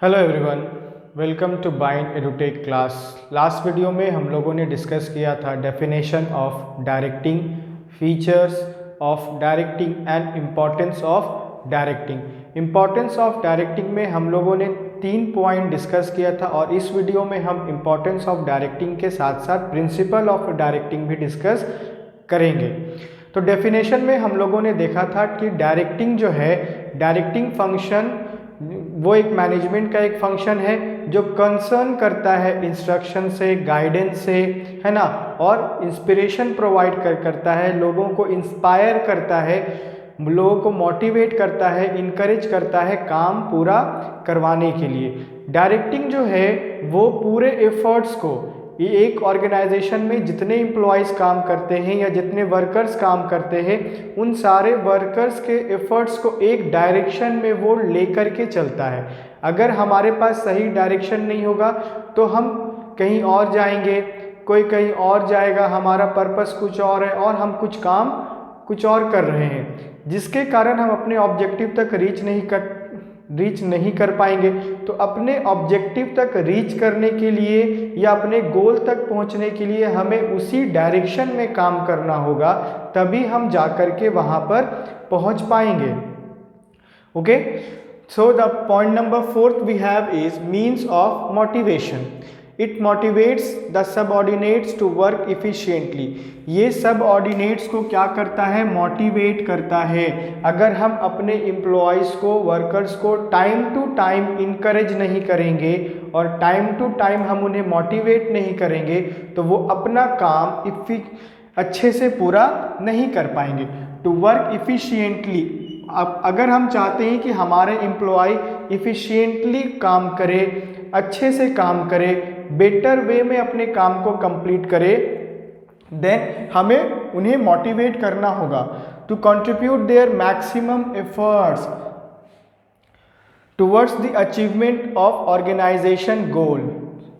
Hello everyone, welcome to Bind Edutech class. Last video में हम लोगों ने डिस्कस किया था definition of directing, features of directing and importance of directing. Importance of directing में हम लोगों ने 3 पॉइंट डिस्कस किया था और इस वीडियो में हम इम्पोर्टेंस ऑफ डायरेक्टिंग के साथ साथ प्रिंसिपल ऑफ डायरेक्टिंग भी डिस्कस करेंगे। तो डेफिनेशन में हम लोगों ने देखा था कि डायरेक्टिंग जो है, डायरेक्टिंग फंक्शन वो एक मैनेजमेंट का एक फंक्शन है जो कंसर्न करता है इंस्ट्रक्शन से, गाइडेंस से, है ना, और इंस्पिरेशन प्रोवाइड करता है, लोगों को इंस्पायर करता है, लोगों को मोटिवेट करता है, इनकरेज करता है काम पूरा करवाने के लिए। डायरेक्टिंग जो है वो पूरे एफर्ट्स को, ये एक ऑर्गेनाइजेशन में जितने एम्प्लॉयज़ काम करते हैं या जितने वर्कर्स काम करते हैं, उन सारे वर्कर्स के एफर्ट्स को एक डायरेक्शन में वो लेकर के चलता है। अगर हमारे पास सही डायरेक्शन नहीं होगा तो हम कहीं और जाएंगे, कोई कहीं और जाएगा, हमारा पर्पस कुछ और है और हम कुछ और कर रहे हैं, जिसके कारण हम अपने ऑब्जेक्टिव तक रीच नहीं कर पाएंगे। तो अपने ऑब्जेक्टिव तक रीच करने के लिए या अपने गोल तक पहुंचने के लिए हमें उसी डायरेक्शन में काम करना होगा, तभी हम जाकर के वहां पर पहुंच पाएंगे। Okay, so the point number 4 we have is means of motivation. It motivates the subordinates to work efficiently. ये सबऑर्डिनेट्स को क्या करता है? मोटिवेट करता है। अगर हम अपने एम्प्लॉयज़ को, वर्कर्स को टाइम टू टाइम इनकरेज नहीं करेंगे और टाइम टू टाइम हम उन्हें मोटिवेट नहीं करेंगे तो वो अपना काम अच्छे से पूरा नहीं कर पाएंगे। टू वर्क इफिशिएंटली, अब अगर हम चाहते हैं कि हमारे एम्प्लॉय इफिशिएंटली काम करे, अच्छे से काम करे, बेटर वे में अपने काम को कंप्लीट करे, देन हमें उन्हें मोटिवेट करना होगा to contribute their maximum efforts towards the achievement of organization goal.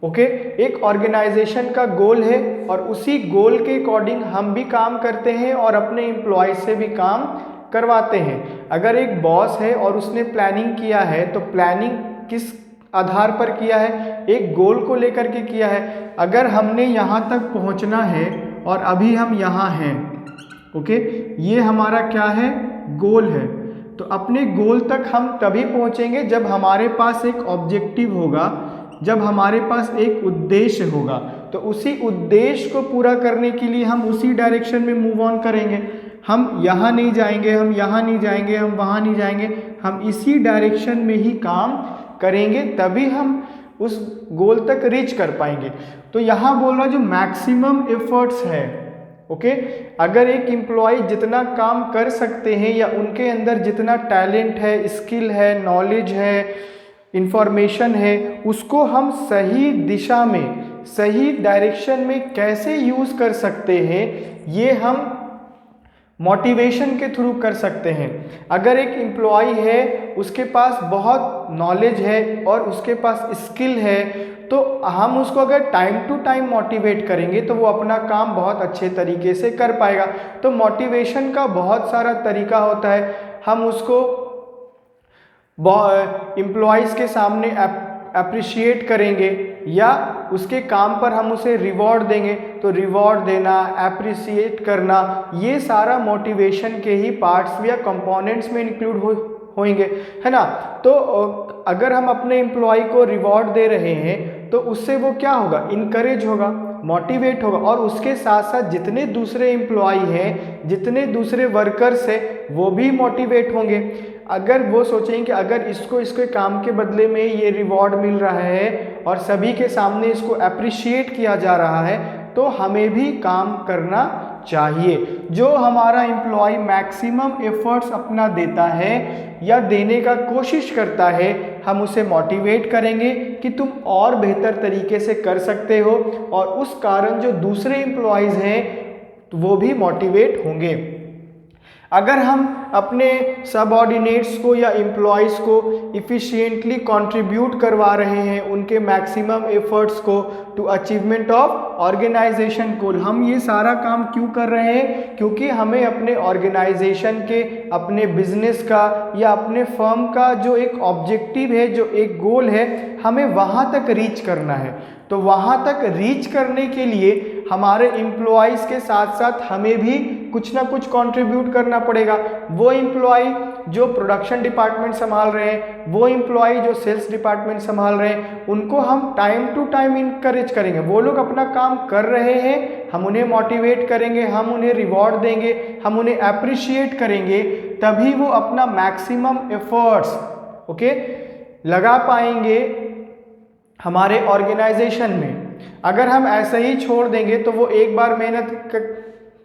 Okay, एक ऑर्गेनाइजेशन का गोल है और उसी गोल के अकॉर्डिंग हम भी काम करते हैं और अपने एम्प्लॉय से भी काम करवाते हैं। अगर एक बॉस है और उसने प्लानिंग किया है तो प्लानिंग किस आधार पर किया है? एक गोल को लेकर के किया है। अगर हमने यहाँ तक पहुँचना है और अभी हम यहाँ हैं, ओके, ये हमारा क्या है? गोल है। तो अपने गोल तक हम तभी पहुँचेंगे जब हमारे पास एक ऑब्जेक्टिव होगा, जब हमारे पास एक उद्देश्य होगा। तो उसी उद्देश्य को पूरा करने के लिए हम उसी डायरेक्शन में मूव ऑन करेंगे। हम यहाँ नहीं जाएंगे, हम यहाँ नहीं जाएंगे, हम वहाँ नहीं जाएंगे, हम इसी डायरेक्शन में ही काम करेंगे, तभी हम उस गोल तक रीच कर पाएंगे। तो यहाँ बोल रहा जो मैक्सिमम एफर्ट्स है, ओके, अगर एक एम्प्लॉय जितना काम कर सकते हैं या उनके अंदर जितना टैलेंट है, स्किल है, नॉलेज है, इंफॉर्मेशन है, उसको हम सही दिशा में, सही डायरेक्शन में कैसे यूज़ कर सकते हैं, ये हम मोटिवेशन के थ्रू कर सकते हैं। अगर एक एम्प्लॉय है, उसके पास बहुत नॉलेज है और उसके पास स्किल है, तो हम उसको अगर टाइम टू टाइम मोटिवेट करेंगे तो वो अपना काम बहुत अच्छे तरीके से कर पाएगा। तो मोटिवेशन का बहुत सारा तरीका होता है। हम उसको एम्प्लॉयज़ के सामने अप्रिशिएट करेंगे या उसके काम पर हम उसे रिवॉर्ड देंगे। तो रिवॉर्ड देना, अप्रिशिएट करना, ये सारा मोटिवेशन के ही पार्ट्स या कंपोनेंट्स में इंक्लूड होंगे, है ना। तो अगर हम अपने एम्प्लॉय को रिवॉर्ड दे रहे हैं तो उससे वो क्या होगा? इनकरेज होगा, मोटिवेट होगा, और उसके साथ साथ जितने दूसरे एम्प्लॉय हैं, जितने दूसरे वर्कर्स हैं, वो भी मोटिवेट होंगे। अगर वो सोचेंगे कि अगर इसको काम के बदले में ये रिवॉर्ड मिल रहा है और सभी के सामने इसको अप्रिशिएट किया जा रहा है, तो हमें भी काम करना चाहिए। जो हमारा एम्प्लॉय मैक्सिमम एफर्ट्स अपना देता है या देने का कोशिश करता है, हम उसे मोटिवेट करेंगे कि तुम और बेहतर तरीके से कर सकते हो, और उस कारण जो दूसरे एम्प्लॉयज़ हैं वो भी मोटिवेट होंगे। अगर हम अपने सबऑर्डिनेट्स को या एम्प्लॉयज़ को इफ़िशिएंटली कंट्रीब्यूट करवा रहे हैं उनके मैक्सिमम एफर्ट्स को टू अचीवमेंट ऑफ ऑर्गेनाइजेशन गोल, हम ये सारा काम क्यों कर रहे हैं? क्योंकि हमें अपने ऑर्गेनाइजेशन के, अपने बिजनेस का या अपने फर्म का जो एक ऑब्जेक्टिव है, जो एक गोल है, हमें वहाँ तक रीच करना है। तो वहाँ तक रीच करने के लिए हमारे एम्प्लॉयज़ के साथ साथ हमें भी कुछ ना कुछ कंट्रीब्यूट करना पड़ेगा। वो एम्प्लॉय जो प्रोडक्शन डिपार्टमेंट संभाल रहे हैं, वो एम्प्लॉय जो सेल्स डिपार्टमेंट संभाल रहे हैं, उनको हम टाइम टू टाइम इनकरेज करेंगे। वो लोग अपना काम कर रहे हैं, हम उन्हें मोटिवेट करेंगे, हम उन्हें रिवॉर्ड देंगे, हम उन्हें अप्रिशिएट करेंगे, तभी वो अपना मैक्सिमम एफर्ट्स लगा पाएंगे हमारे ऑर्गेनाइजेशन में। अगर हम ऐसे ही छोड़ देंगे तो वो एक बार मेहनत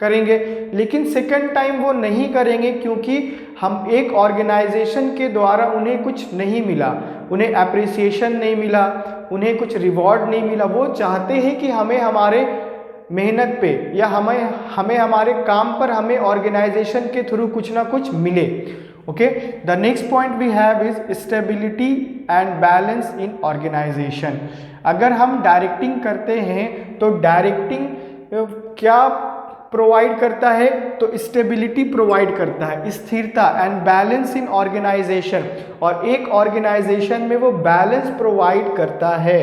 करेंगे, लेकिन सेकंड टाइम वो नहीं करेंगे, क्योंकि हम एक ऑर्गेनाइजेशन के द्वारा उन्हें कुछ नहीं मिला, उन्हें अप्रिसिएशन नहीं मिला, उन्हें कुछ रिवॉर्ड नहीं मिला। वो चाहते हैं कि हमें हमारे मेहनत पे या हमें हमारे काम पर हमें ऑर्गेनाइजेशन के थ्रू कुछ ना कुछ मिले। Okay, the next point we have is stability and balance in organization. अगर हम डायरेक्टिंग करते हैं तो डायरेक्टिंग क्या प्रोवाइड करता है? तो स्टेबिलिटी प्रोवाइड करता है, स्थिरता एंड बैलेंस इन ऑर्गेनाइजेशन, और एक ऑर्गेनाइजेशन में वो बैलेंस प्रोवाइड करता है।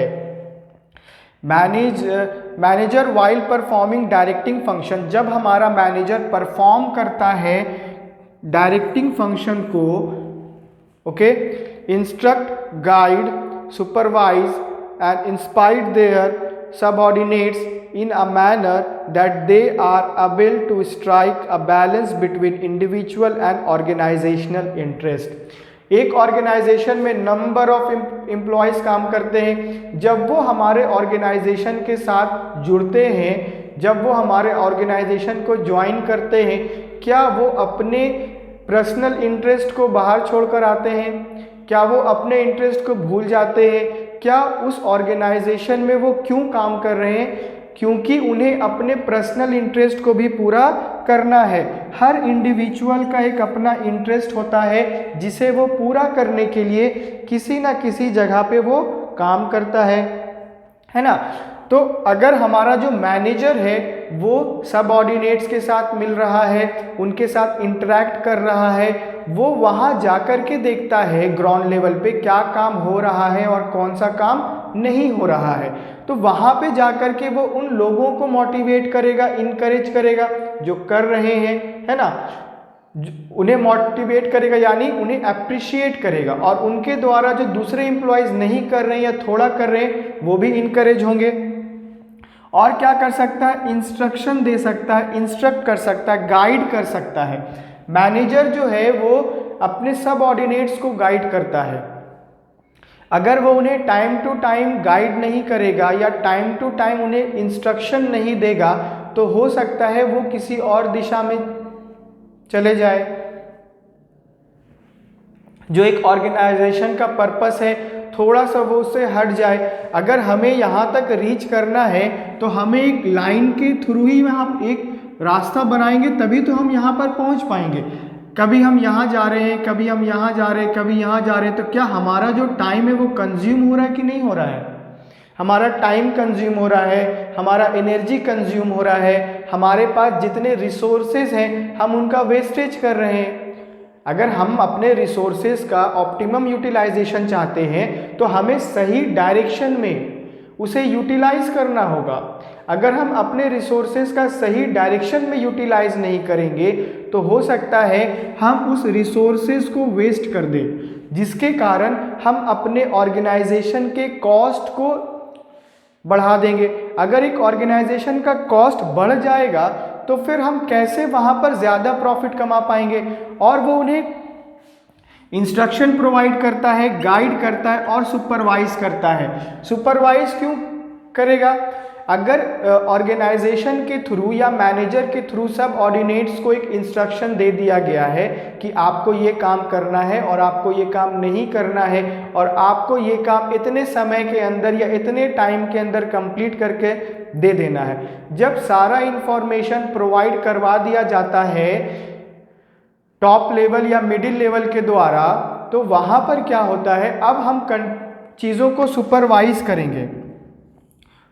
Manager while performing directing function, जब हमारा मैनेजर परफॉर्म करता है डायरेक्टिंग फंक्शन को, instruct, guide, supervise and inspire their subordinates in a manner that they are able to strike a balance between individual and organizational interest। एक organisation में number of employees काम करते हैं। जब वो हमारे ऑर्गेनाइजेशन के साथ जुड़ते हैं, जब वो हमारे ऑर्गेनाइजेशन को ज्वाइन करते हैं, क्या वो अपने पर्सनल इंटरेस्ट को बाहर छोड़कर आते हैं? क्या वो अपने इंटरेस्ट को भूल जाते हैं? क्या उस ऑर्गेनाइजेशन में वो क्यों काम कर रहे हैं? क्योंकि उन्हें अपने पर्सनल इंटरेस्ट को भी पूरा करना है। हर इंडिविजुअल का एक अपना इंटरेस्ट होता है जिसे वो पूरा करने के लिए किसी ना किसी जगह पे वो काम करता है ना। तो अगर हमारा जो मैनेजर है वो सबऑर्डिनेट्स के साथ मिल रहा है, उनके साथ इंटरैक्ट कर रहा है, वो वहाँ जाकर के देखता है ग्राउंड लेवल पे क्या काम हो रहा है और कौन सा काम नहीं हो रहा है, तो वहाँ पे जाकर के वो उन लोगों को मोटिवेट करेगा, इनकरेज करेगा जो कर रहे हैं, है ना, उन्हें मोटिवेट करेगा, यानी उन्हें अप्रिशिएट करेगा, और उनके द्वारा जो दूसरे एम्प्लॉयज़ नहीं कर रहे हैं या थोड़ा कर रहे हैं वो भी इनकरेज होंगे। और क्या कर सकता है? इंस्ट्रक्शन दे सकता है, इंस्ट्रक्ट कर सकता है, गाइड कर सकता है। मैनेजर जो है वो अपने सबऑर्डिनेट्स को गाइड करता है। अगर वो उन्हें टाइम टू टाइम गाइड नहीं करेगा या टाइम टू टाइम उन्हें इंस्ट्रक्शन नहीं देगा तो हो सकता है वो किसी और दिशा में चले जाए। जो एक ऑर्गेनाइजेशन का पर्पस है थोड़ा सा वो उससे हट जाए। अगर हमें यहाँ तक रीच करना है तो हमें एक लाइन के थ्रू ही हम एक रास्ता बनाएंगे, तभी तो हम यहाँ पर पहुँच पाएंगे। कभी हम यहाँ जा रहे हैं, कभी हम यहाँ जा रहे हैं, कभी यहाँ जा रहे हैं, तो क्या हमारा जो टाइम है वो कंज्यूम हो रहा है कि नहीं हो रहा है? हमारा टाइम कंज्यूम हो रहा है, हमारा एनर्जी कंज्यूम हो रहा है, हमारे पास जितने रिसोर्सेज हैं हम उनका वेस्टेज कर रहे हैं। अगर हम अपने रिसोर्सेज का ऑप्टिमम यूटिलाइजेशन चाहते हैं तो हमें सही डायरेक्शन में उसे यूटिलाइज करना होगा। अगर हम अपने रिसोर्सेज का सही डायरेक्शन में यूटिलाइज नहीं करेंगे तो हो सकता है हम उस रिसोर्सेज को वेस्ट कर दें, जिसके कारण हम अपने ऑर्गेनाइजेशन के कॉस्ट को बढ़ा देंगे। अगर एक ऑर्गेनाइजेशन का कॉस्ट बढ़ जाएगा तो फिर हम कैसे वहाँ पर ज़्यादा प्रॉफिट कमा पाएंगे? और वो उन्हें इंस्ट्रक्शन प्रोवाइड करता है, गाइड करता है और सुपरवाइज करता है। सुपरवाइज क्यों करेगा? अगर ऑर्गेनाइजेशन के थ्रू या मैनेजर के थ्रू सब ऑर्डिनेट्स को एक इंस्ट्रक्शन दे दिया गया है कि आपको ये काम करना है और आपको ये काम नहीं करना है और आपको ये काम इतने समय के अंदर या इतने टाइम के अंदर कंप्लीट करके दे देना है। जब सारा इंफॉर्मेशन प्रोवाइड करवा दिया जाता है टॉप लेवल या मिडिल लेवल के द्वारा, तो वहाँ पर क्या होता है, अब हम चीज़ों को सुपरवाइज करेंगे।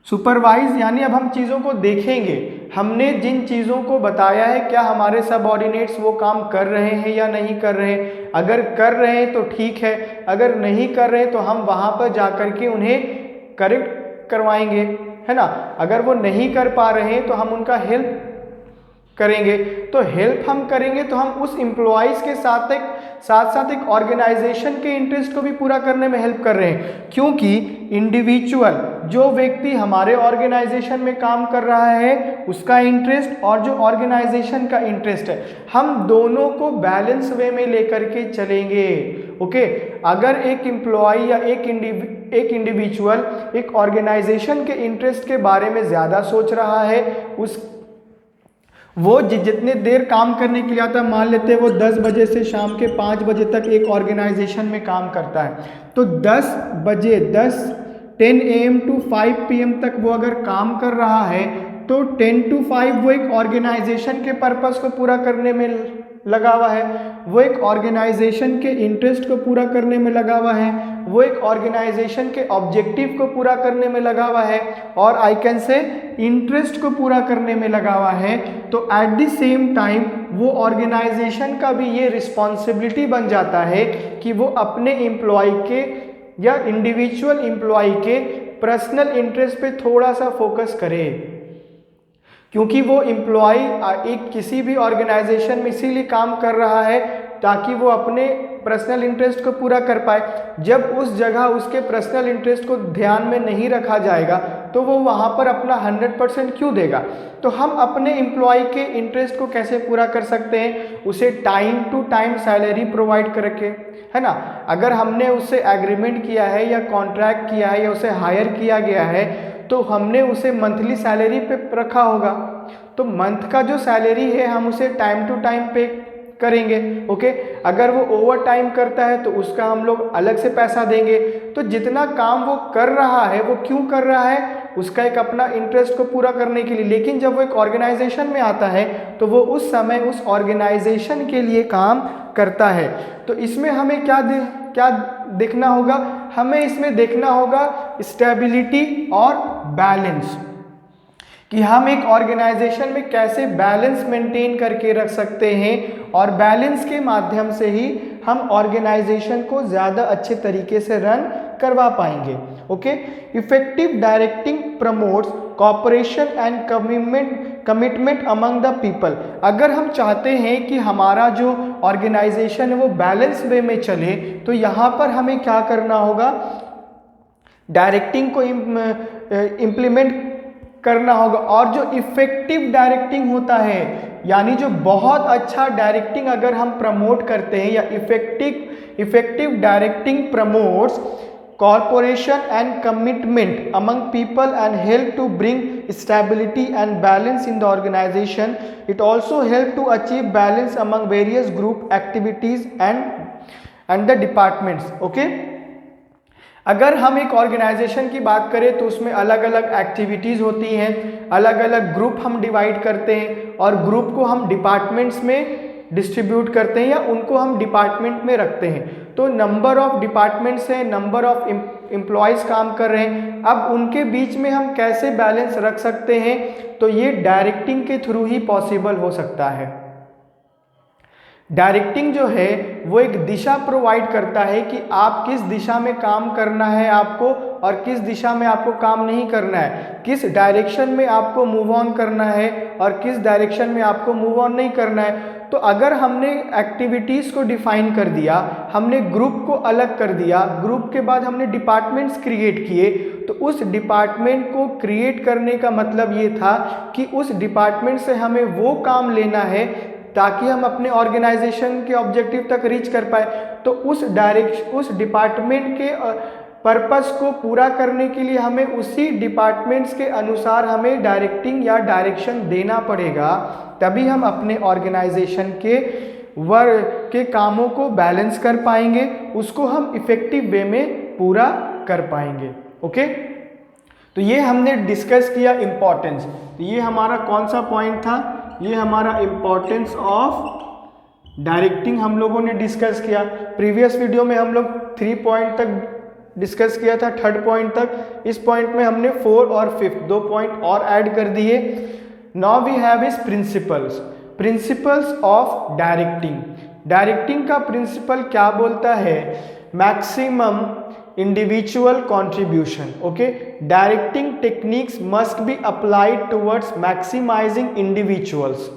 सुपरवाइज यानी अब हम चीज़ों को देखेंगे, हमने जिन चीज़ों को बताया है क्या हमारे सबऑर्डिनेट्स वो काम कर रहे हैं या नहीं कर रहे हैं। अगर कर रहे हैं तो ठीक है, अगर नहीं कर रहे तो हम वहाँ पर जा कर के उन्हें करेक्ट करवाएंगे, है ना। अगर वो नहीं कर पा रहे हैं तो हम उनका हेल्प करेंगे। तो हेल्प हम करेंगे तो हम उस एम्प्लॉइज़ के साथ साथ एक ऑर्गेनाइजेशन के इंटरेस्ट को भी पूरा करने में हेल्प कर रहे हैं, क्योंकि इंडिविजुअल जो व्यक्ति हमारे ऑर्गेनाइजेशन में काम कर रहा है उसका इंटरेस्ट और जो ऑर्गेनाइजेशन का इंटरेस्ट है, हम दोनों को बैलेंस वे में लेकर के चलेंगे। ओके, अगर एक एम्प्लॉय या एक इंडिविजुअल एक ऑर्गेनाइजेशन के इंटरेस्ट के बारे में ज़्यादा सोच रहा है, वो जितने देर काम करने के लिए आता है, मान लेते हैं वो 10 बजे से शाम के 5 बजे तक एक ऑर्गेनाइजेशन में काम करता है, तो 10 बजे 10 AM to 5 PM तक वो अगर काम कर रहा है तो 10 to 5 वो एक ऑर्गेनाइजेशन के पर्पस को पूरा करने में लगा हुआ है, वो एक ऑर्गेनाइजेशन के इंटरेस्ट को पूरा करने में लगा हुआ है, वो एक ऑर्गेनाइजेशन के ऑब्जेक्टिव को पूरा करने में लगा हुआ है, और आई कैन से इंटरेस्ट को पूरा करने में लगा हुआ है। तो एट द सेम टाइम वो ऑर्गेनाइजेशन का भी ये रिस्पॉन्सिबिलिटी बन जाता है कि वो अपने एम्प्लॉय के या इंडिविजुअल एम्प्लॉय के पर्सनल इंटरेस्ट पे थोड़ा सा फोकस करे, क्योंकि वो एम्प्लॉय एक किसी भी ऑर्गेनाइजेशन में इसीलिए काम कर रहा है ताकि वो अपने पर्सनल इंटरेस्ट को पूरा कर पाए। जब उस जगह उसके पर्सनल इंटरेस्ट को ध्यान में नहीं रखा जाएगा तो वो वहाँ पर अपना 100% क्यों देगा। तो हम अपने एम्प्लॉय के इंटरेस्ट को कैसे पूरा कर सकते हैं, उसे time to time salary provide करके, है ना। अगर हमने उससे एग्रीमेंट किया है या कॉन्ट्रैक्ट किया है या उसे हायर किया गया है तो हमने उसे मंथली सैलरी पे रखा होगा, तो मंथ का जो सैलरी है हम उसे टाइम टू टाइम पे करेंगे। ओके, अगर वो ओवर टाइम करता है तो उसका हम लोग अलग से पैसा देंगे। तो जितना काम वो कर रहा है वो क्यों कर रहा है, उसका एक अपना इंटरेस्ट को पूरा करने के लिए। लेकिन जब वो एक ऑर्गेनाइजेशन में आता है तो वो उस समय उस ऑर्गेनाइजेशन के लिए काम करता है। तो इसमें हमें क्या देखना होगा, हमें इसमें देखना होगा स्टेबिलिटी और बैलेंस, कि हम एक ऑर्गेनाइजेशन में कैसे बैलेंस मेंटेन करके रख सकते हैं, और बैलेंस के माध्यम से ही हम ऑर्गेनाइजेशन को ज़्यादा अच्छे तरीके से रन करवा पाएंगे। Okay, effective directing promotes cooperation and commitment among the people. अगर हम चाहते हैं कि हमारा जो ऑर्गेनाइजेशन है वो बैलेंस वे में चले तो यहाँ पर हमें क्या करना होगा, डायरेक्टिंग को इम्प्लीमेंट करना होगा। और जो इफेक्टिव डायरेक्टिंग होता है, यानी जो बहुत अच्छा डायरेक्टिंग अगर हम प्रमोट करते हैं, या effective directing promotes cooperation and commitment among people and help to bring stability and balance in the organization. It also help to achieve balance among various group activities and the departments. Okay, अगर हम एक organisation की बात करें तो उसमें अलग अलग एक्टिविटीज़ होती हैं, अलग अलग ग्रुप हम डिवाइड करते हैं, और ग्रुप को हम डिपार्टमेंट्स में डिस्ट्रीब्यूट करते हैं या उनको हम डिपार्टमेंट में रखते हैं। तो नंबर ऑफ डिपार्टमेंट्स हैं, नंबर ऑफ एम्प्लॉयज़ काम कर रहे हैं, अब उनके बीच में हम कैसे बैलेंस रख सकते हैं, तो ये डायरेक्टिंग के थ्रू ही पॉसिबल हो सकता है। डायरेक्टिंग जो है वो एक दिशा प्रोवाइड करता है कि आप किस दिशा में काम करना है आपको, और किस दिशा में आपको काम नहीं करना है, किस डायरेक्शन में आपको मूव ऑन करना है और किस डायरेक्शन में आपको मूव ऑन नहीं करना है। तो अगर हमने एक्टिविटीज़ को डिफाइन कर दिया, हमने ग्रुप को अलग कर दिया, ग्रुप के बाद हमने डिपार्टमेंट्स क्रिएट किए, तो उस डिपार्टमेंट को क्रिएट करने का मतलब ये था कि उस डिपार्टमेंट से हमें वो काम लेना है ताकि हम अपने ऑर्गेनाइजेशन के ऑब्जेक्टिव तक रीच कर पाए। तो उस डिपार्टमेंट के पर्पस को पूरा करने के लिए हमें उसी डिपार्टमेंट्स के अनुसार हमें डायरेक्टिंग या डायरेक्शन देना पड़ेगा, तभी हम अपने ऑर्गेनाइजेशन के वर्क के कामों को बैलेंस कर पाएंगे, उसको हम इफेक्टिव वे में पूरा कर पाएंगे। ओके, तो ये हमने डिस्कस किया इम्पोर्टेंस। तो ये हमारा कौन सा पॉइंट था, ये हमारा इम्पोर्टेंस ऑफ डायरेक्टिंग हम लोगों ने डिस्कस किया। प्रीवियस वीडियो में हम लोग 3 पॉइंट तक डिस्कस किया था, 3rd पॉइंट तक। इस पॉइंट में हमने 4 और 5th 2 पॉइंट और ऐड कर दिए। Now we have is principles of directing. Directing का प्रिंसिपल क्या बोलता है? Maximum individual contribution. Okay, directing techniques must be applied towards maximizing individuals.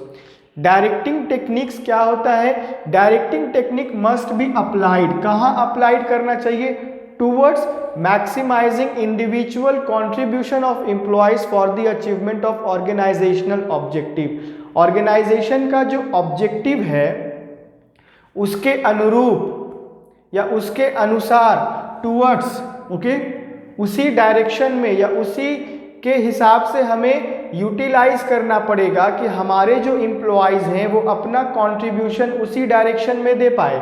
Directing techniques क्या होता है? Directing technique must be applied, कहाँ अप्लाइड करना चाहिए? Towards maximizing individual contribution of employees for the achievement of organizational objective. Organization का जो objective है उसके अनुरूप या उसके अनुसार, टुवर्ड्स, ओके, उसी डायरेक्शन में या उसी के हिसाब से हमें यूटिलाइज करना पड़ेगा कि हमारे जो एम्प्लॉयज हैं वो अपना कंट्रीब्यूशन उसी डायरेक्शन में दे पाए।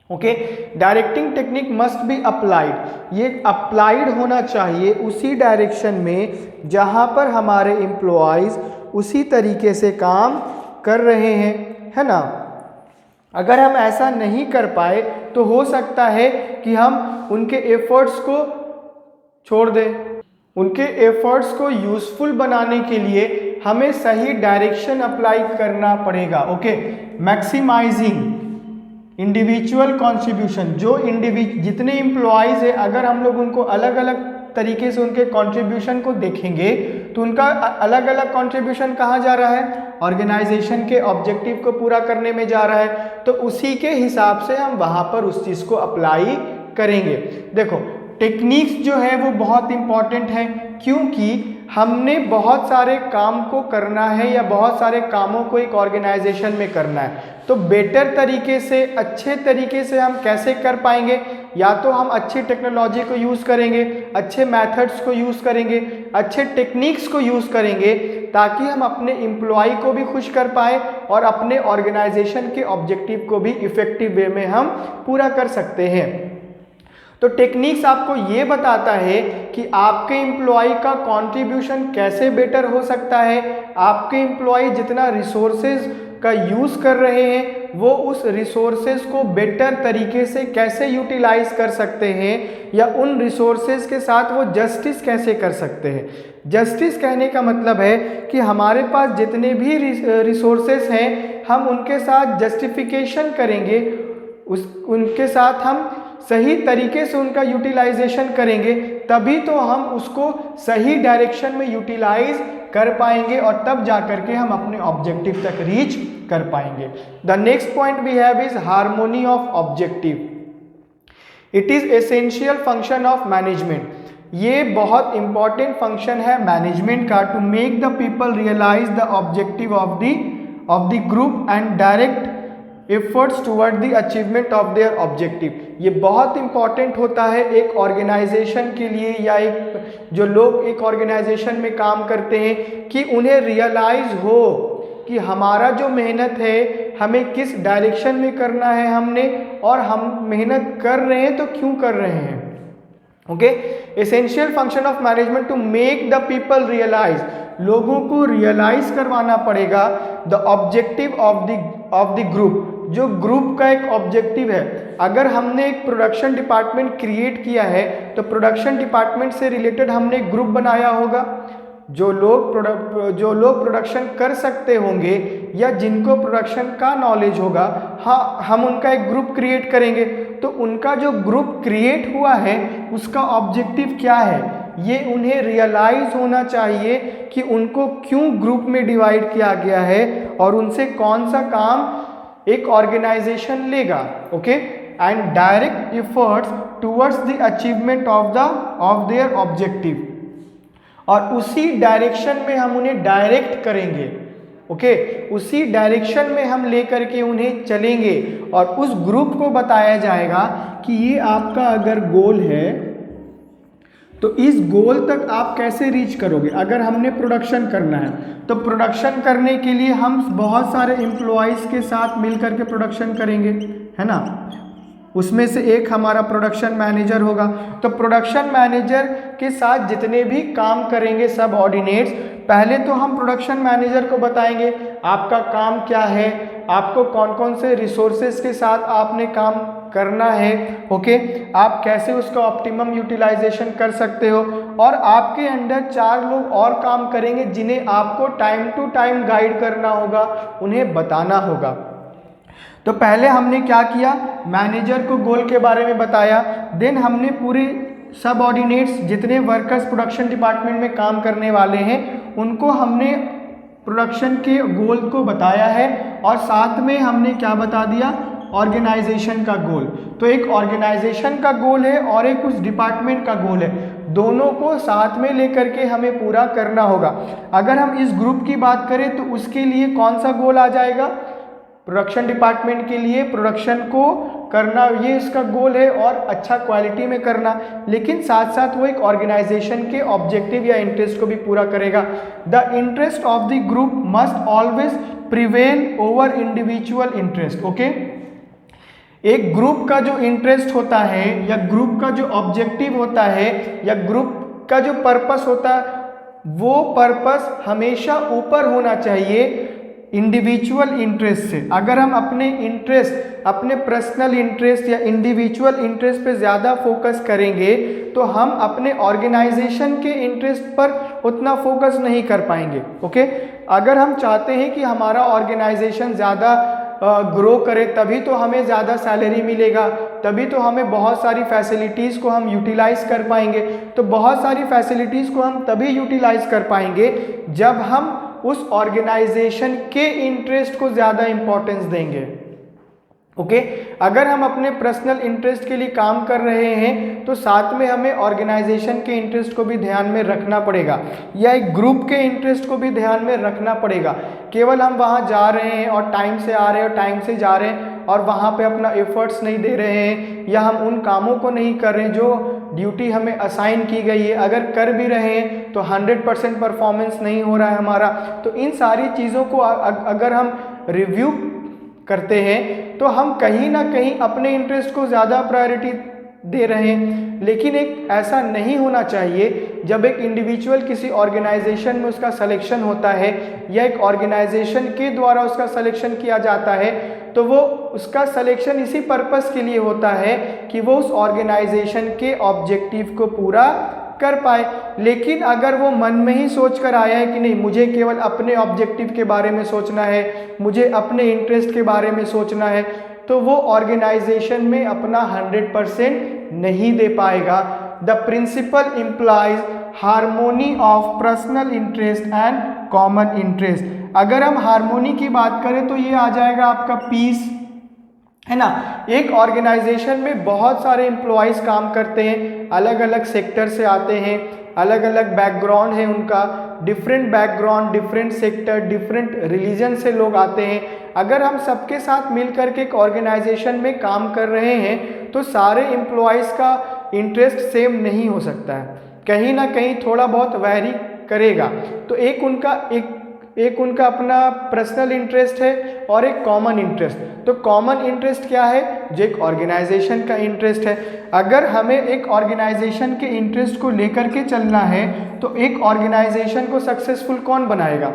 Okay, directing technique must be applied. ये अप्लाइड होना चाहिए उसी डायरेक्शन में जहां पर हमारे एम्प्लॉयज उसी तरीके से काम कर रहे हैं, है ना। अगर हम ऐसा नहीं कर पाए तो हो सकता है कि हम उनके एफर्ट्स को छोड़ दें। उनके एफर्ट्स को यूजफुल बनाने के लिए हमें सही डायरेक्शन अप्लाई करना पड़ेगा। Okay, maximizing individual contribution. जो जितने एम्प्लॉयज है, अगर हम लोग उनको अलग अलग तरीके से उनके कंट्रीब्यूशन को देखेंगे तो उनका अलग अलग कंट्रीब्यूशन कहाँ जा रहा है? ऑर्गेनाइजेशन के ऑब्जेक्टिव को पूरा करने में जा रहा है। तो उसी के हिसाब से हम वहाँ पर उस चीज़ को अप्लाई करेंगे। देखो, टेक्निक्स जो है वो बहुत इंपॉर्टेंट है, क्योंकि हमने बहुत सारे काम को करना है या बहुत सारे कामों को एक ऑर्गेनाइजेशन में करना है। तो बेटर तरीके से, अच्छे तरीके से हम कैसे कर पाएंगे? या तो हम अच्छी टेक्नोलॉजी को यूज़ करेंगे, अच्छे मेथड्स को यूज़ करेंगे, अच्छे टेक्निक्स को यूज़ करेंगे, ताकि हम अपने एम्प्लॉय को भी खुश कर पाए और अपने ऑर्गेनाइजेशन के ऑब्जेक्टिव को भी इफेक्टिव वे में हम पूरा कर सकते हैं। तो टेक्निक्स आपको ये बताता है कि आपके एम्प्लॉय का कंट्रीब्यूशन कैसे बेटर हो सकता है। आपके एम्प्लॉय जितना रिसोर्सेज का यूज़ कर रहे हैं वो उस रिसोर्सेज को बेटर तरीके से कैसे यूटिलाइज कर सकते हैं, या उन रिसोर्सेज के साथ वो जस्टिस कैसे कर सकते हैं। जस्टिस कहने का मतलब है कि हमारे पास जितने भी रिसोर्सेज हैं हम उनके साथ जस्टिफिकेशन करेंगे, उनके साथ हम सही तरीके से उनका यूटिलाइजेशन करेंगे, तभी तो हम उसको सही डायरेक्शन में यूटिलाइज कर पाएंगे और तब जा करके हम अपने ऑब्जेक्टिव तक रीच कर पाएंगे। The next point we have is harmony of objective. It is essential function of management. ये बहुत इंपॉर्टेंट फंक्शन है मैनेजमेंट का, to make the people realize the objective of the group and direct efforts toward the achievement of their objective. ये बहुत important होता है एक organisation के लिए, या एक जो लोग एक ऑर्गेनाइजेशन में काम करते हैं, कि उन्हें रियलाइज हो कि हमारा जो मेहनत है हमें किस डायरेक्शन में करना है हमने, और हम मेहनत कर रहे हैं तो क्यों कर रहे हैं। Okay, essential function of management to make the people realize. लोगों को रियलाइज करवाना पड़ेगा the objective of the group, जो ग्रुप का एक ऑब्जेक्टिव है। अगर हमने एक प्रोडक्शन डिपार्टमेंट क्रिएट किया है तो प्रोडक्शन डिपार्टमेंट से रिलेटेड हमने एक ग्रुप बनाया होगा। जो लोग प्रोडक्शन कर सकते होंगे या जिनको प्रोडक्शन का नॉलेज होगा, हाँ, हम उनका एक ग्रुप क्रिएट करेंगे। तो उनका जो ग्रुप क्रिएट हुआ है उसका ऑब्जेक्टिव क्या है, ये उन्हें रियलाइज होना चाहिए कि उनको क्यों ग्रुप में डिवाइड किया गया है और उनसे कौन सा काम एक ऑर्गेनाइजेशन लेगा। Okay, and direct efforts towards the achievement of their objective, और उसी डायरेक्शन में हम उन्हें डायरेक्ट करेंगे। ओके, उसी डायरेक्शन में हम लेकर के उन्हें चलेंगे और उस ग्रुप को बताया जाएगा कि ये आपका अगर गोल है तो इस गोल तक आप कैसे रीच करोगे। अगर हमने प्रोडक्शन करना है तो प्रोडक्शन करने के लिए हम बहुत सारे एम्प्लॉयज़ के साथ मिल करके प्रोडक्शन करेंगे, है ना। उसमें से एक हमारा प्रोडक्शन मैनेजर होगा। तो प्रोडक्शन मैनेजर के साथ जितने भी काम करेंगे सब ऑर्डिनेट्स, पहले तो हम प्रोडक्शन मैनेजर को बताएंगे आपका काम क्या है, आपको कौन कौन से रिसोर्सेज के साथ आपने काम करना है, ओके, आप कैसे उसका ऑप्टिमम यूटिलाइजेशन कर सकते हो, और आपके अंडर 4 लोग और काम करेंगे जिन्हें आपको टाइम टू टाइम गाइड करना होगा, उन्हें बताना होगा। तो पहले हमने क्या किया, मैनेजर को गोल के बारे में बताया, देन हमने पूरे सबऑर्डिनेट्स जितने वर्कर्स प्रोडक्शन डिपार्टमेंट में काम करने वाले हैं उनको हमने प्रोडक्शन के गोल को बताया है, और साथ में हमने क्या बता दिया, ऑर्गेनाइजेशन का गोल। तो एक ऑर्गेनाइजेशन का गोल है और एक उस डिपार्टमेंट का गोल है, दोनों को साथ में लेकर के हमें पूरा करना होगा। अगर हम इस ग्रुप की बात करें तो उसके लिए कौन सा गोल आ जाएगा, प्रोडक्शन डिपार्टमेंट के लिए प्रोडक्शन को करना, ये इसका गोल है, और अच्छा क्वालिटी में करना, लेकिन साथ साथ वो एक ऑर्गेनाइजेशन के ऑब्जेक्टिव या इंटरेस्ट को भी पूरा करेगा। The interest of the group must always prevail over individual interest, okay. एक ग्रुप का जो इंटरेस्ट होता है या ग्रुप का जो ऑब्जेक्टिव होता है या ग्रुप का जो पर्पस होता है, वो पर्पस हमेशा ऊपर होना चाहिए इंडिविजुअल इंटरेस्ट से। अगर हम अपने इंटरेस्ट, अपने पर्सनल इंटरेस्ट या इंडिविजुअल इंटरेस्ट पे ज़्यादा फोकस करेंगे तो हम अपने ऑर्गेनाइजेशन के इंटरेस्ट पर उतना फोकस नहीं कर पाएंगे, ओके। अगर हम चाहते हैं कि हमारा ऑर्गेनाइजेशन ज़्यादा ग्रो करे, तभी तो हमें ज़्यादा सैलरी मिलेगा, तभी तो हमें बहुत सारी फैसिलिटीज़ को हम यूटिलाइज कर पाएंगे। तो बहुत सारी फैसिलिटीज़ को हम तभी यूटिलाइज कर पाएंगे जब हम उस ऑर्गेनाइजेशन के इंटरेस्ट को ज़्यादा इंपॉर्टेंस देंगे, ओके। अगर हम अपने पर्सनल इंटरेस्ट के लिए काम कर रहे हैं तो साथ में हमें ऑर्गेनाइजेशन के इंटरेस्ट को भी ध्यान में रखना पड़ेगा, या एक ग्रुप के इंटरेस्ट को भी ध्यान में रखना पड़ेगा। केवल हम वहाँ जा रहे हैं और टाइम से आ रहे हैं और टाइम से जा रहे हैं और वहाँ पे अपना एफर्ट्स नहीं दे रहे हैं, या हम उन कामों को नहीं कर रहे हैं जो ड्यूटी हमें असाइन की गई है, अगर कर भी रहे हैं तो 100% परफॉर्मेंस नहीं हो रहा है हमारा। तो इन सारी चीज़ों को अगर हम रिव्यू करते हैं तो हम कहीं ना कहीं अपने इंटरेस्ट को ज़्यादा प्रायोरिटी दे रहे हैं, लेकिन एक ऐसा नहीं होना चाहिए। जब एक इंडिविजुअल किसी ऑर्गेनाइजेशन में उसका सिलेक्शन होता है या एक ऑर्गेनाइजेशन के द्वारा उसका सिलेक्शन किया जाता है तो वो उसका सिलेक्शन इसी पर्पस के लिए होता है कि वो उस ऑर्गेनाइजेशन के ऑब्जेक्टिव को पूरा कर पाए। लेकिन अगर वो मन में ही सोच कर आया है कि नहीं, मुझे केवल अपने ऑब्जेक्टिव के बारे में सोचना है, मुझे अपने इंटरेस्ट के बारे में सोचना है, तो वो ऑर्गेनाइजेशन में अपना 100% नहीं दे पाएगा। The principle implies harmony of personal interest and common interest. अगर हम हार्मोनी की बात करें तो ये आ जाएगा आपका पीस, है ना। एक ऑर्गेनाइजेशन में बहुत सारे एम्प्लॉयज़ काम करते हैं, अलग अलग सेक्टर से आते हैं, अलग अलग बैकग्राउंड है उनका, different background, different sector, different religion से लोग आते हैं। अगर हम सबके साथ मिलकर के एक ऑर्गेनाइजेशन में काम कर रहे हैं तो सारे एम्प्लॉयज़ का इंटरेस्ट सेम नहीं हो सकता है, कहीं ना कहीं थोड़ा बहुत वैरी करेगा। तो एक उनका अपना पर्सनल इंटरेस्ट है और एक कॉमन इंटरेस्ट। तो कॉमन इंटरेस्ट क्या है, जो एक ऑर्गेनाइजेशन का इंटरेस्ट है। अगर हमें एक ऑर्गेनाइजेशन के इंटरेस्ट को लेकर के चलना है तो एक ऑर्गेनाइजेशन को सक्सेसफुल कौन बनाएगा।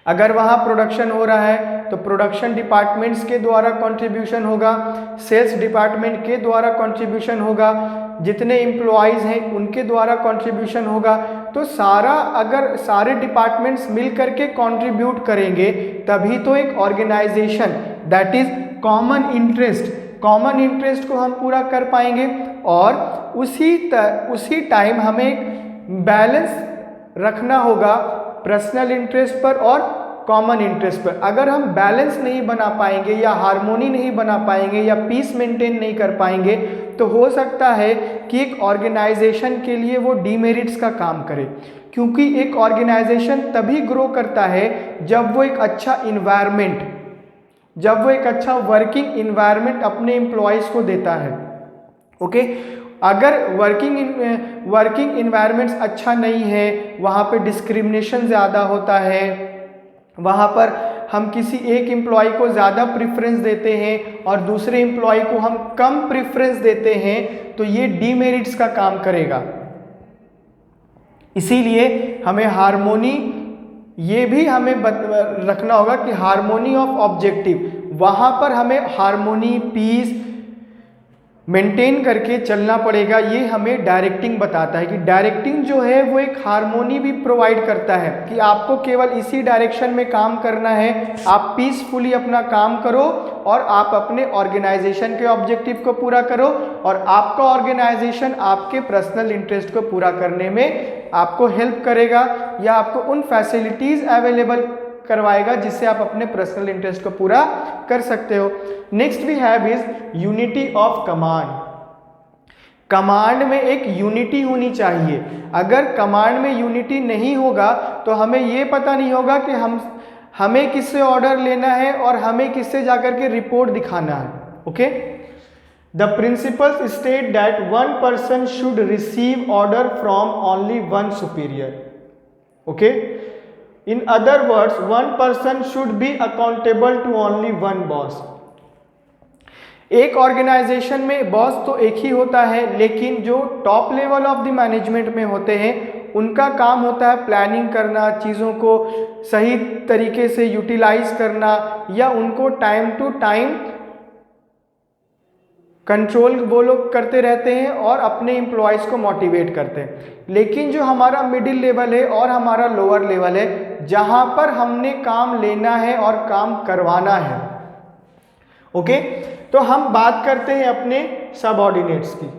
अगर वहाँ प्रोडक्शन हो रहा है तो प्रोडक्शन डिपार्टमेंट्स के द्वारा कंट्रीब्यूशन होगा, सेल्स डिपार्टमेंट के द्वारा कंट्रीब्यूशन होगा, जितने एम्प्लॉयज़ हैं उनके द्वारा कंट्रीब्यूशन होगा। तो अगर सारे डिपार्टमेंट्स मिल करके कंट्रीब्यूट करेंगे तभी तो एक organization, that is common interest को हम पूरा कर पाएंगे। और उसी टाइम हमें एक बैलेंस रखना होगा पर्सनल इंटरेस्ट पर और कॉमन इंटरेस्ट पर। अगर हम बैलेंस नहीं बना पाएंगे या हार्मोनी नहीं बना पाएंगे या पीस मेंटेन नहीं कर पाएंगे तो हो सकता है कि एक ऑर्गेनाइजेशन के लिए वो डीमेरिट्स का काम करे, क्योंकि एक ऑर्गेनाइजेशन तभी ग्रो करता है जब वो एक अच्छा वर्किंग इन्वायरमेंट अपने एम्प्लॉयज़ को देता है, ओके। अगर वर्किंग इन्वायरमेंट्स अच्छा नहीं है, वहाँ पे डिस्क्रिमिनेशन ज़्यादा होता है, वहाँ पर हम किसी एक एम्प्लॉय को ज़्यादा प्रेफरेंस देते हैं और दूसरे एम्प्लॉय को हम कम प्रेफरेंस देते हैं, तो ये डीमेरिट्स का काम करेगा। इसीलिए हमें हार्मोनी ये भी हमें रखना होगा कि हार्मोनी ऑफ ऑब्जेक्टिव, वहाँ पर हमें हार्मोनी, पीस मेंटेन करके चलना पड़ेगा। ये हमें डायरेक्टिंग बताता है कि डायरेक्टिंग जो है वो एक हार्मोनी भी प्रोवाइड करता है कि आपको केवल इसी डायरेक्शन में काम करना है, आप पीसफुली अपना काम करो और आप अपने ऑर्गेनाइजेशन के ऑब्जेक्टिव को पूरा करो और आपका ऑर्गेनाइजेशन आपके पर्सनल इंटरेस्ट को पूरा करने में आपको हेल्प करेगा या आपको उन फैसिलिटीज़ अवेलेबल करवाएगा जिससे आप अपने पर्सनल इंटरेस्ट को पूरा कर सकते हो। Next we have is unity of command. Command में एक यूनिटी होनी चाहिए। अगर कमांड में यूनिटी नहीं होगा तो हमें ये पता नहीं होगा कि हमें किससे ऑर्डर लेना है और हमें किससे जाकर के रिपोर्ट दिखाना है। Okay, the principles state that one person should receive order from only one superior. Okay, in other words, one person should be accountable to only one boss. एक ऑर्गेनाइजेशन में बॉस तो एक ही होता है, लेकिन जो top level of the management में होते हैं उनका काम होता है प्लानिंग करना, चीज़ों को सही तरीके से यूटिलाइज करना या उनको टाइम टू टाइम कंट्रोल वो लोग करते रहते हैं और अपने एम्प्लॉयज़ को मोटिवेट करते हैं। लेकिन जो हमारा मिडिल लेवल है और हमारा लोअर लेवल है, जहाँ पर हमने काम लेना है और काम करवाना है, ओके, तो हम बात करते हैं अपने सबऑर्डिनेट्स की।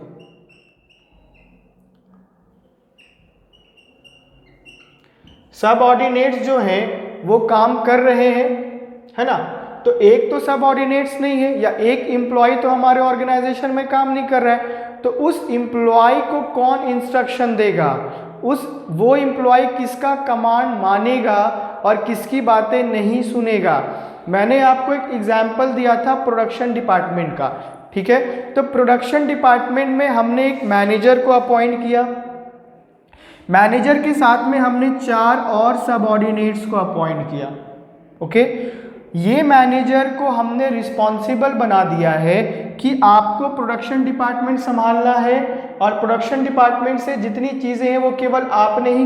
सबऑर्डिनेट्स जो हैं वो काम कर रहे हैं, है ना, तो एक तो सबऑर्डिनेट्स नहीं है या एक एम्प्लॉय तो हमारे ऑर्गेनाइजेशन में काम नहीं कर रहा है, तो उस एम्प्लॉय को कौन इंस्ट्रक्शन देगा, वो एम्प्लॉय किसका कमांड मानेगा और किसकी बातें नहीं सुनेगा। मैंने आपको एक एग्जाम्पल दिया था प्रोडक्शन डिपार्टमेंट का, ठीक है, तो प्रोडक्शन डिपार्टमेंट में हमने एक मैनेजर को अपॉइंट किया, मैनेजर के साथ में हमने 4 और सबऑर्डिनेट्स को अपॉइंट किया। ओके, ये मैनेजर को हमने रिस्पॉन्सिबल बना दिया है कि आपको प्रोडक्शन डिपार्टमेंट संभालना है और प्रोडक्शन डिपार्टमेंट से जितनी चीज़ें हैं वो केवल आपने ही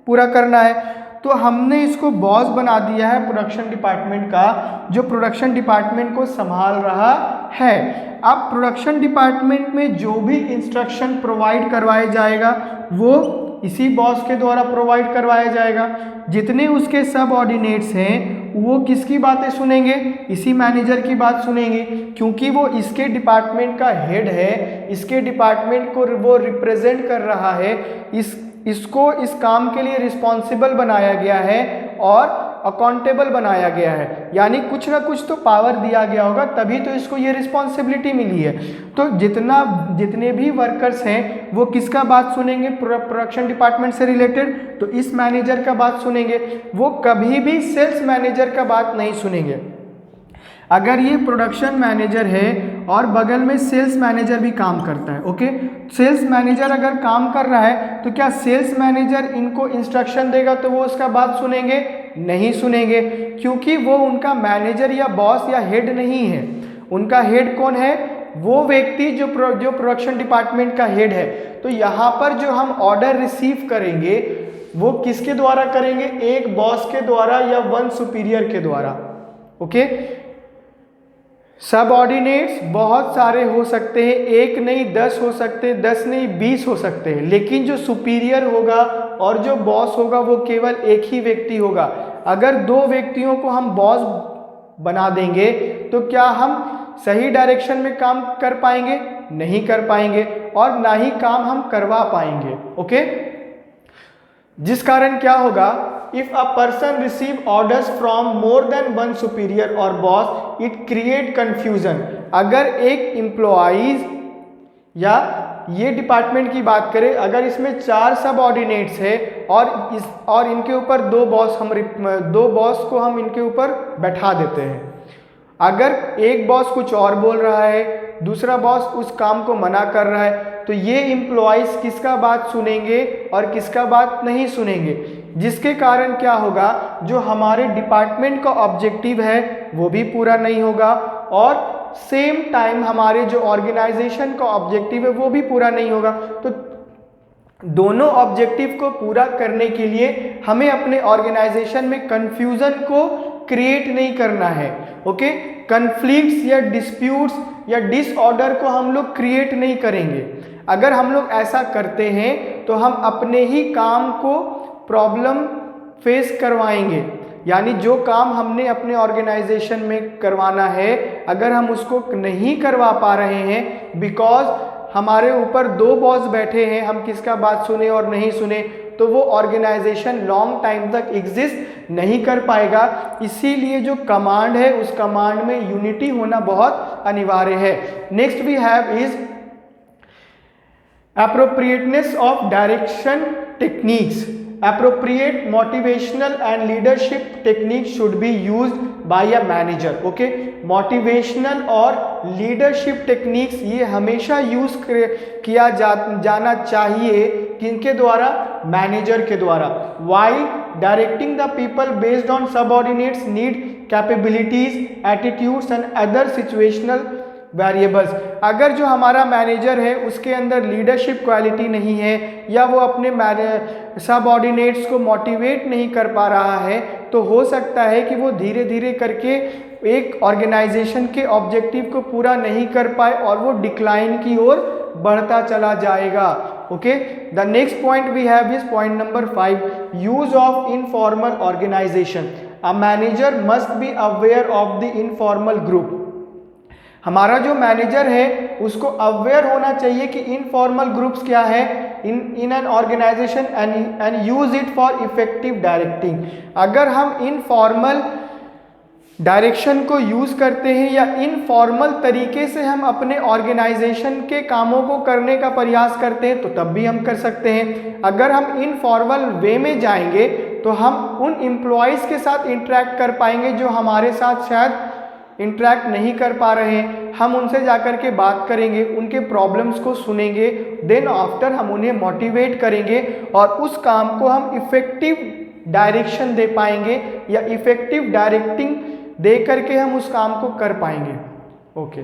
पूरा करना है। तो हमने इसको बॉस बना दिया है प्रोडक्शन डिपार्टमेंट का, जो प्रोडक्शन डिपार्टमेंट को संभाल रहा है। अब प्रोडक्शन डिपार्टमेंट में जो भी इंस्ट्रक्शन प्रोवाइड करवाया जाएगा वो इसी बॉस के द्वारा प्रोवाइड करवाया जाएगा। जितने उसके सबऑर्डिनेट्स हैं वो किसकी बातें सुनेंगे, इसी मैनेजर की बात सुनेंगे, क्योंकि वो इसके डिपार्टमेंट का हेड है, इसके डिपार्टमेंट को वो रिप्रेजेंट कर रहा है, इसको इस काम के लिए रिस्पॉन्सिबल बनाया गया है और अकाउंटेबल बनाया गया है, यानी कुछ ना कुछ तो पावर दिया गया होगा तभी तो इसको ये रिस्पॉन्सिबिलिटी मिली है। तो जितने भी वर्कर्स हैं वो किसका बात सुनेंगे, प्रोडक्शन डिपार्टमेंट से रिलेटेड, तो इस मैनेजर का बात सुनेंगे, वो कभी भी सेल्स मैनेजर का बात नहीं सुनेंगे। अगर ये प्रोडक्शन मैनेजर है और बगल में सेल्स मैनेजर भी काम करता है, ओके, सेल्स मैनेजर अगर काम कर रहा है तो क्या सेल्स मैनेजर इनको इंस्ट्रक्शन देगा तो वो उसका बात सुनेंगे? नहीं सुनेंगे, क्योंकि वो उनका मैनेजर या बॉस या हेड नहीं है। उनका हेड कौन है? वो व्यक्ति जो प्रोडक्शन डिपार्टमेंट का हेड है। तो यहाँ पर जो हम ऑर्डर रिसीव करेंगे वो किसके द्वारा करेंगे? एक बॉस के द्वारा या वन सुपीरियर के द्वारा। ओके, सबऑर्डिनेट्स बहुत सारे हो सकते हैं, एक नहीं 10 हो सकते, 10 नहीं 20 हो सकते हैं, लेकिन जो सुपीरियर होगा और जो बॉस होगा वो केवल एक ही व्यक्ति होगा। अगर 2 व्यक्तियों को हम बॉस बना देंगे तो क्या हम सही डायरेक्शन में काम कर पाएंगे? नहीं कर पाएंगे, और ना ही काम हम करवा पाएंगे। ओके, जिस कारण क्या होगा, if a person receive orders from more than one superior or boss, it create confusion। अगर एक एम्प्लॉइज या ये डिपार्टमेंट की बात करें, अगर इसमें 4 सबऑर्डिनेट्स है और इनके ऊपर 2 बॉस को हम इनके ऊपर बैठा देते हैं, अगर एक बॉस कुछ और बोल रहा है, दूसरा बॉस उस काम को मना कर रहा है, तो ये एम्प्लॉइज किसका बात सुनेंगे और किसका बात नहीं सुनेंगे, जिसके कारण क्या होगा, जो हमारे डिपार्टमेंट का ऑब्जेक्टिव है वो भी पूरा नहीं होगा और सेम टाइम हमारे जो ऑर्गेनाइजेशन का ऑब्जेक्टिव है वो भी पूरा नहीं होगा। तो दोनों ऑब्जेक्टिव को पूरा करने के लिए हमें अपने ऑर्गेनाइजेशन में कंफ्यूजन को क्रिएट नहीं करना है। ओके, कन्फ्लिक्ट्स या डिस्प्यूट्स या डिसऑर्डर को हम लोग क्रिएट नहीं करेंगे। अगर हम लोग ऐसा करते हैं तो हम अपने ही काम को प्रॉब्लम फेस करवाएंगे। यानी जो काम हमने अपने ऑर्गेनाइजेशन में करवाना है, अगर हम उसको नहीं करवा पा रहे हैं बिकॉज हमारे ऊपर दो बॉस बैठे हैं, हम किसका बात सुने और नहीं सुने, तो वो ऑर्गेनाइजेशन लॉन्ग टाइम तक एग्जिस्ट नहीं कर पाएगा। इसीलिए जो कमांड है उस कमांड में यूनिटी होना बहुत अनिवार्य है। Next we have is appropriateness of direction techniques. Appropriate motivational and leadership techniques should be used by a manager. Okay, motivational और leadership techniques ये हमेशा यूज किया जाना चाहिए किनके द्वारा? मैनेजर के द्वारा। While directing the people based on subordinates need capabilities, attitudes and other situational variables. अगर जो हमारा मैनेजर है उसके अंदर लीडरशिप क्वालिटी नहीं है या वो अपने सबऑर्डिनेट्स को मोटिवेट नहीं कर पा रहा है, तो हो सकता है कि वो धीरे धीरे करके एक ऑर्गेनाइजेशन के ऑब्जेक्टिव को पूरा नहीं कर पाए और वो डिक्लाइन की ओर बढ़ता चला जाएगा। Okay, the next point we have is point number 5, use of informal organization. A manager must be aware of the informal group. हमारा जो मैनेजर है उसको अवेयर होना चाहिए कि इनफॉर्मल ग्रुप्स क्या है in an organization and use it for effective directing. अगर हम इनफॉर्मल डायरेक्शन को यूज करते हैं या इनफॉर्मल तरीके से हम अपने ऑर्गेनाइजेशन के कामों को करने का प्रयास करते हैं तो तब भी हम कर सकते हैं। अगर हम इनफॉर्मल वे में जाएंगे तो हम उन एम्प्लॉयज़ के साथ इंटरेक्ट कर पाएंगे जो हमारे साथ शायद इंटरेक्ट नहीं कर पा रहे हैं। हम उनसे जाकर के बात करेंगे, उनके प्रॉब्लम्स को सुनेंगे, देन आफ्टर हम उन्हें मोटिवेट करेंगे और उस काम को हम इफेक्टिव डायरेक्शन दे पाएंगे या इफेक्टिव डायरेक्टिंग दे करके हम उस काम को कर पाएंगे। ओके।